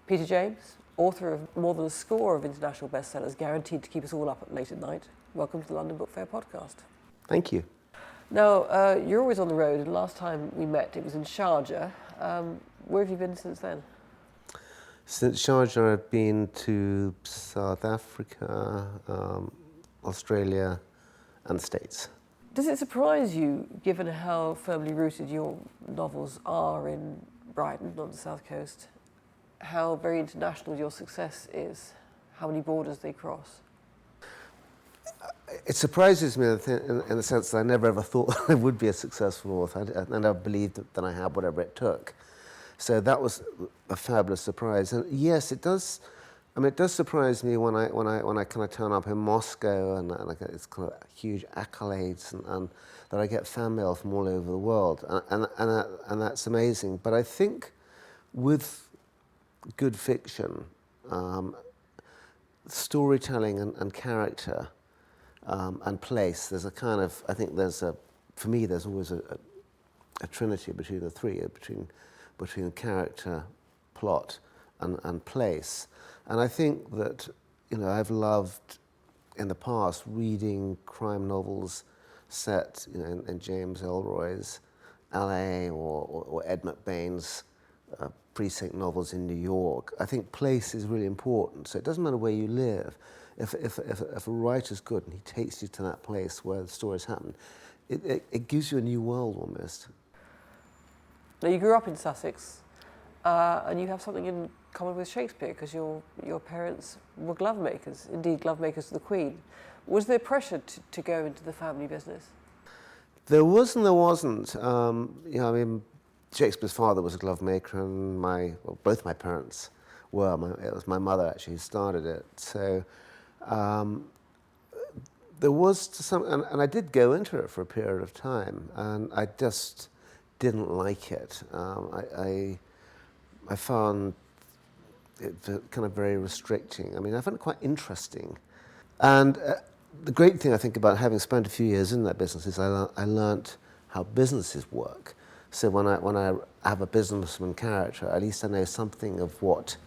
Peter James, author of more than a score of international bestsellers, guaranteed to keep us all up late at night. Welcome to the London Book Fair podcast. Thank you. Now, you're always on the road, and last time we met, it was in Sharjah. Where have you been since then? Since Sharjah, I've been to South Africa, Australia, and the States. Does it surprise you, given how firmly rooted your novels are in Brighton, on the south coast, how very international your success is, how many borders they cross? It surprises me in the sense that I never ever thought I would be a successful author. I never believed that I had whatever it took. So that was a fabulous surprise. And yes, it does. I mean, it does surprise me when I kind of turn up in Moscow and I get this kind of huge accolades and that I get fan mail from all over the world, and that's amazing. But I think with good fiction, storytelling and character and place, there's a kind of, I think for me there's always a trinity between the three, between character, plot, and place. And I think that, I've loved in the past reading crime novels set, in James Ellroy's LA or Ed McBain's precinct novels in New York. I think place is really important. So it doesn't matter where you live. If a writer's good and he takes you to that place where the stories happen, it gives you a new world almost. Now, you grew up in Sussex, and you have something in common with Shakespeare because your parents were glove makers, indeed glove makers to the Queen. Was there pressure to go into the family business? There was and there wasn't. Shakespeare's father was a glove maker, and both my parents were. It was my mother actually who started it. So there was some, and I did go into it for a period of time, and I just didn't like it. I found it kind of very restricting. I mean, I found it quite interesting. And the great thing I think about having spent a few years in that business is I learnt how businesses work. So when I have a businessman character, at least I know something of what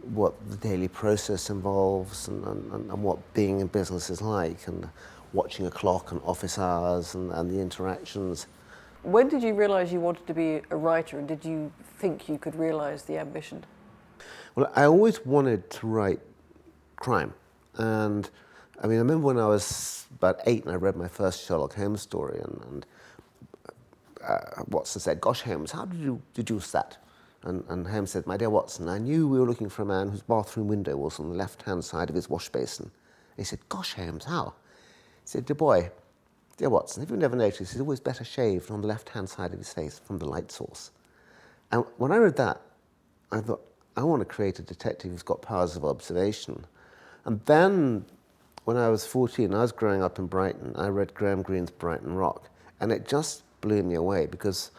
the daily process involves and what being in business is like, and watching a clock and office hours and the interactions. When did you realise you wanted to be a writer, and did you think you could realise the ambition? Well, I always wanted to write crime. And I mean, I remember when I was about 8 and I read my first Sherlock Holmes story, and Watson said, "Gosh, Holmes, how did you deduce that?" And Holmes said, "My dear Watson, I knew we were looking for a man whose bathroom window was on the left-hand side of his wash basin." And he said, "Gosh, Holmes, how?" He said, Dear Watson, have you never noticed he's always better shaved on the left-hand side of his face from the light source?" And when I read that, I thought, I want to create a detective who's got powers of observation. And then, when I was 14, I was growing up in Brighton. I read Graham Greene's Brighton Rock, and it just blew me away because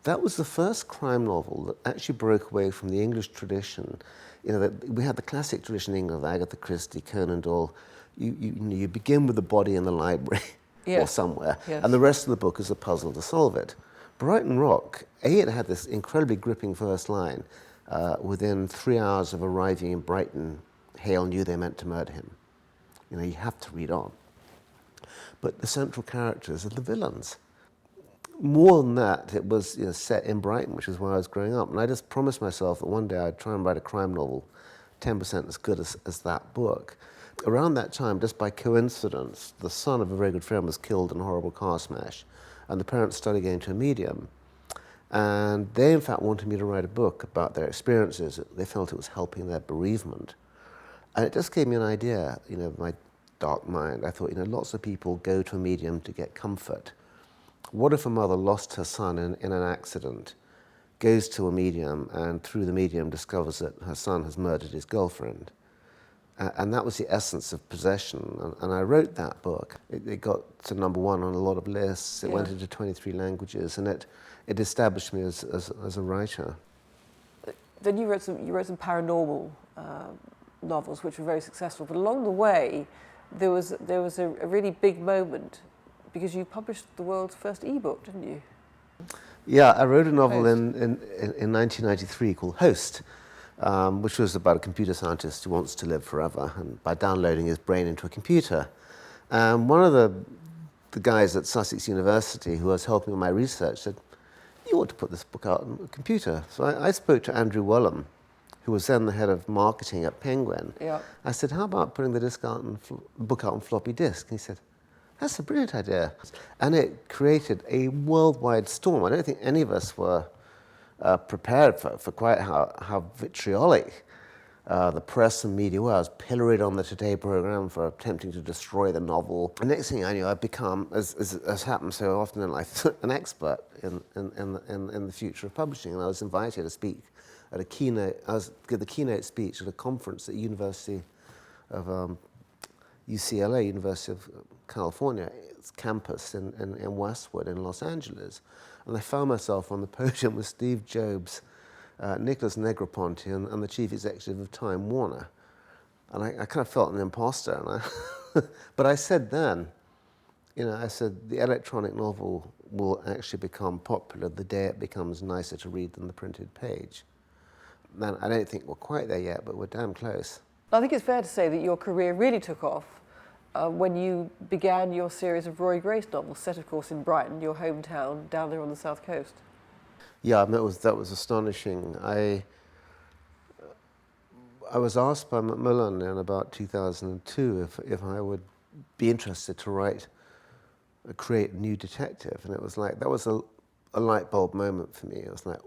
that was the first crime novel that actually broke away from the English tradition. We had the classic tradition in England of Agatha Christie, Conan Doyle. You begin with the body in the library. Yes. Or somewhere, yes. And the rest of the book is a puzzle to solve it. Brighton Rock, it had this incredibly gripping first line. Within 3 hours of arriving in Brighton, Hale knew they meant to murder him. You have to read on. But the central characters are the villains. More than that, it was set in Brighton, which is where I was growing up. And I just promised myself that one day I'd try and write a crime novel 10% as good as that book. Around that time, just by coincidence, the son of a very good friend was killed in a horrible car smash, and the parents started going to a medium. And they, in fact, wanted me to write a book about their experiences. They felt it was helping their bereavement. And it just gave me an idea, my dark mind. I thought, lots of people go to a medium to get comfort. What if a mother lost her son in an accident, goes to a medium, and through the medium discovers that her son has murdered his girlfriend? And that was the essence of Possession. And I wrote that book. It got to #1 on a lot of lists. It went into 23 languages, and it established me as a writer. Then you wrote some paranormal novels, which were very successful. But along the way, there was a really big moment because you published the world's first ebook, didn't you? Yeah, I wrote a novel in 1993 called Host. which was about a computer scientist who wants to live forever, and by downloading his brain into a computer. One of the guys at Sussex University who was helping with my research said, "You ought to put this book out on a computer." So I spoke to Andrew Wellham, who was then the head of marketing at Penguin. Yeah. I said, "How about putting the book out on floppy disk?" And he said, "That's a brilliant idea." And it created a worldwide storm. I don't think any of us were prepared for quite how vitriolic the press and media were. I was pilloried on the Today programme for attempting to destroy the novel. The next thing I knew, I'd become, as happens so often in life, an expert in the future of publishing. And I was invited to speak at give the keynote speech at a conference at University of UCLA, University of California, its campus in Westwood in Los Angeles. And I found myself on the podium with Steve Jobs, Nicholas Negroponte, and the chief executive of Time Warner. And I kind of felt an imposter. But I said then, I said, the electronic novel will actually become popular the day it becomes nicer to read than the printed page. And I don't think we're quite there yet, but we're damn close. I think it's fair to say that your career really took off when you began your series of Roy Grace novels, set, of course, in Brighton, your hometown, down there on the south coast. Yeah, that was astonishing. I was asked by Macmillan in about 2002 if I would be interested to create a new detective, and it was like that was a light bulb moment for me. It was like,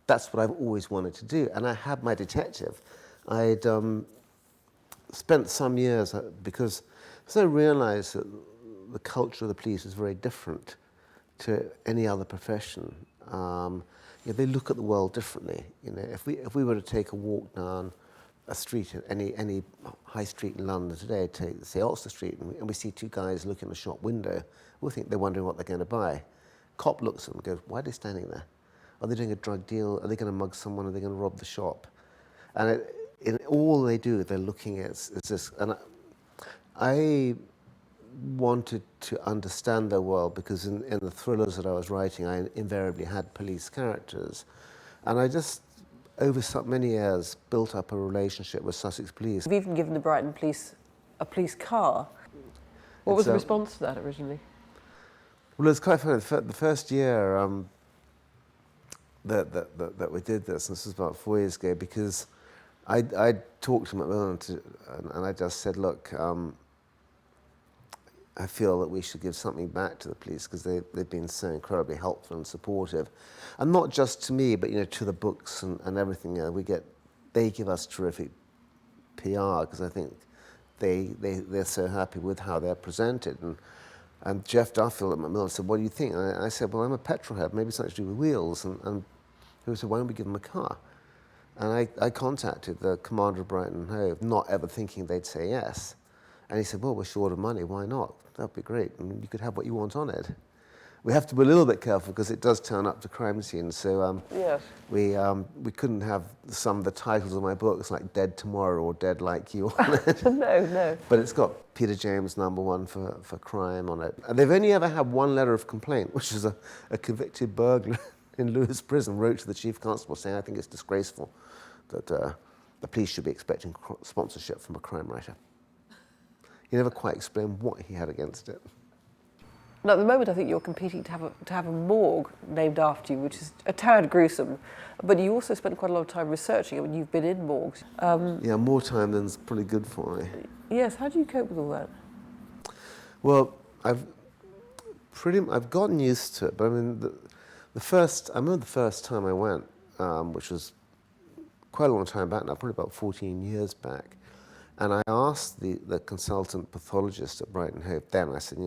that's what I've always wanted to do, and I had my detective. I'd spent some years because I realised that the culture of the police is very different to any other profession. They look at the world differently. If we were to take a walk down a street, any high street in London today, take say Oxford Street, and we see two guys looking in a shop window, we'll think they're wondering what they're going to buy. Cop looks at them and goes, "Why are they standing there? Are they doing a drug deal? Are they going to mug someone? Are they going to rob the shop?" And all they do, they're looking at is this. And I wanted to understand their world because in the thrillers that I was writing, I invariably had police characters. And I just, over so many years, built up a relationship with Sussex Police. You've even given the Brighton police a police car. What was the response to that originally? Well, it's quite funny. The first year that we did this, and this was about 4 years ago, because I talked to Macmillan and I just said, look, I feel that we should give something back to the police because they've been so incredibly helpful and supportive. And not just to me, but to the books and everything. They give us terrific PR because I think they're so happy with how they're presented. And Jeff Duffield at Macmillan said, "What do you think?" And I said, "Well, I'm a petrol head, maybe something to do with wheels." And he said, "Why don't we give them a car?" And I contacted the commander of Brighton and Hove, not ever thinking they'd say yes. And he said, "Well, we're short of money, why not? That'd be great, and you could have what you want on it." We have to be a little bit careful because it does turn up to crime scenes. So yes. we couldn't have some of the titles of my books like "Dead Tomorrow" or "Dead Like You" on it. No. But it's got Peter James #1 for crime on it. And they've only ever had one letter of complaint, which is a convicted burglar in Lewes Prison wrote to the chief constable saying, "I think it's disgraceful that the police should be expecting sponsorship from a crime writer." He never quite explained what he had against it. Now, at the moment, I think you're competing to have a morgue named after you, which is a tad gruesome. But you also spent quite a lot of time researching. I mean, you've been in morgues. Yeah, more time than's pretty good for me. Yes. How do you cope with all that? Well, I've gotten used to it. But I mean, I remember the first time I went, which was quite a long time back now, probably about 14 years back. And I asked the consultant pathologist at Brighton Hove then, I said,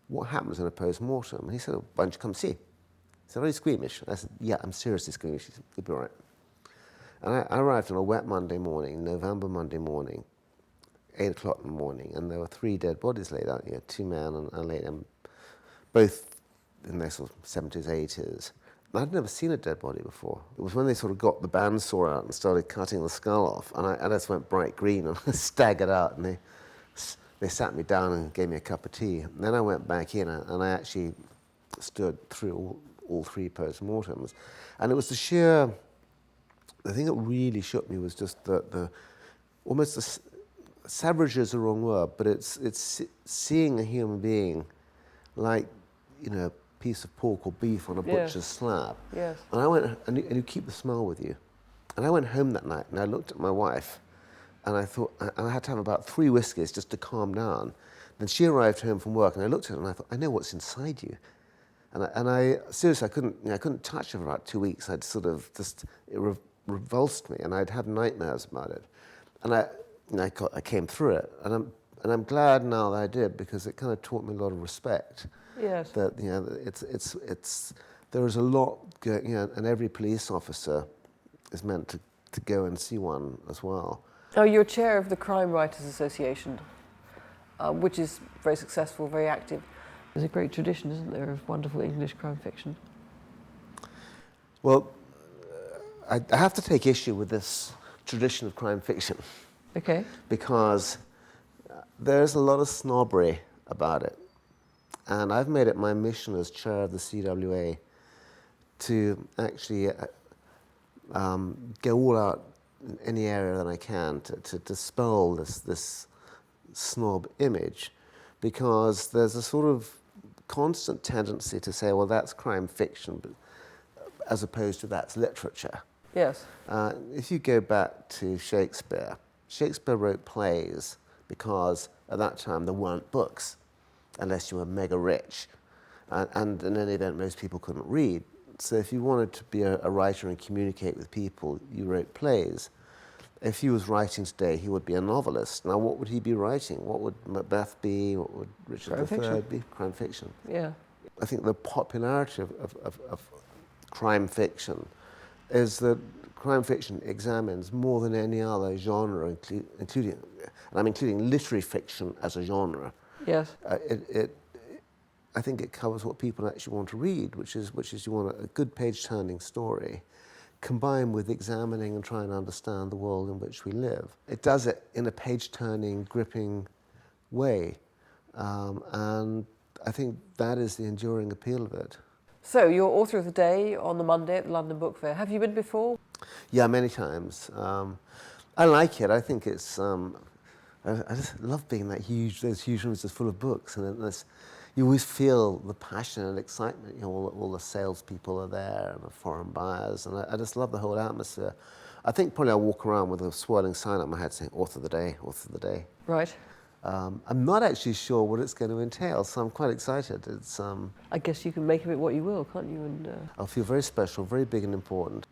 what happens in a post-mortem? And he said, "Oh, why don't you come see?" He said, "Are you squeamish?" I said, "Yeah, I'm seriously squeamish." He said, "You'll be all right." And I arrived on a wet Monday morning, November Monday morning, 8 o'clock in the morning, and there were 3 dead bodies laid out here, 2 men and a lady, both in their sort of 70s, 80s. And I'd never seen a dead body before. It was when they sort of got the bandsaw out and started cutting the skull off, and I just went bright green and I staggered out, and they sat me down and gave me a cup of tea. And then I went back in and I actually stood through all 3 post-mortems. And it was the sheer the thing that really shook me was just the almost savage is the wrong word, but it's seeing a human being like, you know, a piece of pork or beef on a butcher's slab. Yes. And I went, and you keep the smell with you. And I went home that night and I looked at my wife and I thought, and I had to have about 3 whiskeys just to calm down. Then she arrived home from work and I looked at her and I thought, I know what's inside you. And I seriously, I couldn't touch her for about 2 weeks. I'd sort of just, it revulsed me and I'd have nightmares about it. And I came through it. And I'm glad now that I did, because it kind of taught me a lot of respect. Yes. That, you know, there is a lot going, you know, and every police officer is meant to go and see one as well. Oh, you're chair of the Crime Writers Association, which is very successful, very active. There's a great tradition, isn't there, of wonderful English crime fiction? Well, I have to take issue with this tradition of crime fiction. Okay. Because there's a lot of snobbery about it. And I've made it my mission as chair of the CWA to actually go all out in any area that I can to dispel this snob image, because there's a sort of constant tendency to say, well, that's crime fiction, but, as opposed to that's literature. Yes. If you go back to Shakespeare wrote plays because at that time there weren't books, unless you were mega rich. And in any event, most people couldn't read. So if you wanted to be a writer and communicate with people, you wrote plays. If he was writing today, he would be a novelist. Now, what would he be writing? What would Macbeth be? What would Richard III be? Crime fiction. Yeah. I think the popularity of crime fiction is that crime fiction examines more than any other genre, including, and I'm including literary fiction as a genre. Yes. I think it covers what people actually want to read, which is you want a good page-turning story, combined with examining and trying to understand the world in which we live. It does it in a page-turning, gripping way, and I think that is the enduring appeal of it. So, you're author of the day on the Monday at the London Book Fair. Have you been before? Yeah, many times. I like it. I think it's. I just love being those huge rooms just full of books, and you always feel the passion and excitement. You know, all the salespeople are there and the foreign buyers, and I just love the whole atmosphere. I think probably I'll walk around with a swirling sign up my head saying "Author of the Day, Author of the Day." Right. I'm not actually sure what it's going to entail, so I'm quite excited. It's. I guess you can make of it what you will, can't you? And I'll feel very special, very big and important.